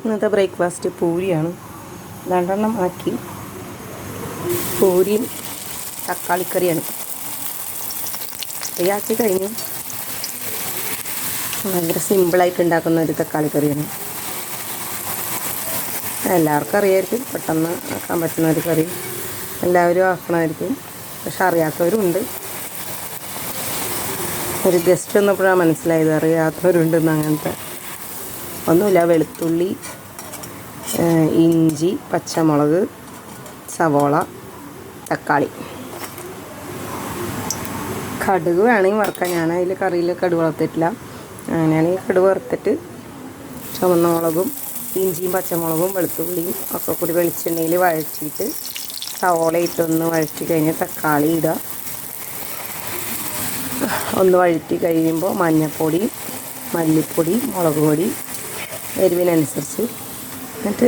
ഇന്നത്തെ ബ്രേക്ക്ഫാസ്റ്റ് പൂരിയാണ്. രണ്ടെണ്ണം ആക്കി. പൂരിയും തക്കാളിക്കറിയാണ്. ഫ്രീയാക്കി കഴിഞ്ഞു. ഭയങ്കര സിമ്പിളായിട്ട് ഉണ്ടാക്കുന്ന ഒരു തക്കാളിക്കറിയാണ്. എല്ലാവർക്കും അറിയായിരിക്കും, പെട്ടെന്ന് ആക്കാൻ പറ്റുന്ന ഒരു കറി. എല്ലാവരും ആക്കണമായിരിക്കും, പക്ഷെ അറിയാത്തവരുണ്ട്. ഒരു ഗസ്റ്റ് വന്നപ്പോഴാണ് മനസ്സിലായത് അറിയാത്തവരുണ്ടെന്ന്. അങ്ങനത്തെ ഒന്നുമില്ല. വെളുത്തുള്ളി, ഇഞ്ചി, പച്ചമുളക്, സവോള, തക്കാളി, കടുക് വേണമെങ്കിൽ വറുക്കാം. ഞാൻ അതിൽ കറിയിൽ കടുക് വറുത്തിട്ടില്ല. അങ്ങനെയാണെങ്കിൽ കടുക് വറുത്തിട്ട് ചുവന്ന മുളകും ഇഞ്ചിയും പച്ചമുളകും വെളുത്തുള്ളിയും ഒക്കെ കൂടി വെളിച്ചെണ്ണയിൽ വഴറ്റിയിട്ട് സവോള ഇട്ടൊന്ന് വഴറ്റി കഴിഞ്ഞ് തക്കാളി ഇടുക. ഒന്ന് വഴറ്റി കഴിയുമ്പോൾ മഞ്ഞൾപ്പൊടി, മല്ലിപ്പൊടി, മുളക് പൊടി എരിവിനനുസരിച്ച്. എന്നിട്ട്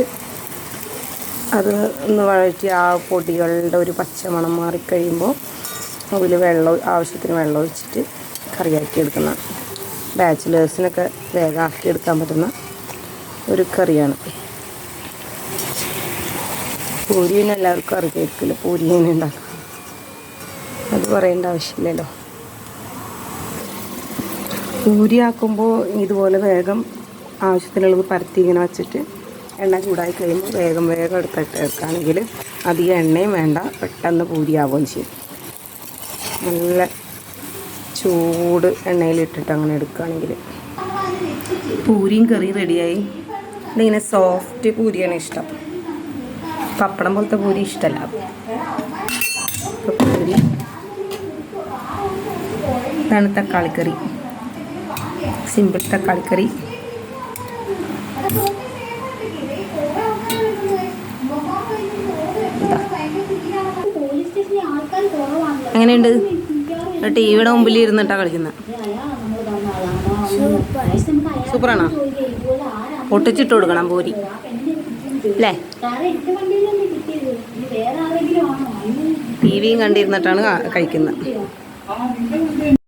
അത് ഒന്ന് വഴറ്റി ആ പൊടികളുടെ ഒരു പച്ചമണം മാറിക്കഴിയുമ്പോൾ അതിൽ ആവശ്യത്തിന് വെള്ളം ഒഴിച്ചിട്ട് കറിയാക്കി എടുക്കുന്ന, ബാച്ചിലേഴ്സിനൊക്കെ വേഗം ആക്കിയെടുക്കാൻ പറ്റുന്ന ഒരു കറിയാണ്. പൂരി പിന്നെ എല്ലാവർക്കും അറിയായിരിക്കില്ല പൂരി എങ്ങനെ ഉണ്ടാക്കാം, അത് പറയേണ്ട ആവശ്യമില്ലല്ലോ. പൂരി ആക്കുമ്പോൾ ഇതുപോലെ വേഗം ആവശ്യത്തിനുള്ളത് പരത്തി ഇങ്ങനെ വച്ചിട്ട് എണ്ണ ചൂടായി കഴിയുമ്പോൾ വേഗം എടുക്കുകയാണെങ്കിൽ അധികം എണ്ണയും വേണ്ട, പെട്ടെന്ന് പൂരിയാവുകയും ചെയ്യും. നല്ല ചൂട് എണ്ണയിലിട്ടിട്ട് അങ്ങനെ എടുക്കുകയാണെങ്കിൽ പൂരിയും കറിയും റെഡിയായി. ഇതിങ്ങനെ സോഫ്റ്റ് പൂരിയാണ് ഇഷ്ടം, പപ്പടം പോലത്തെ പൂരി ഇഷ്ടമല്ല. പൂരി, ഇതാണ് തക്കാളിക്കറി, സിമ്പിൾ തക്കാളിക്കറി. എങ്ങനെയുണ്ട്? ടി വിയുടെ മുമ്പിൽ ഇരുന്നിട്ടാണ് കളിക്കുന്നത്. സൂപ്പറാണോ? പൊട്ടിച്ചിട്ട് കൊടുക്കണം പൂരി അല്ലേ? ടി വിയും കണ്ടിരുന്നിട്ടാണ് കഴിക്കുന്നത്.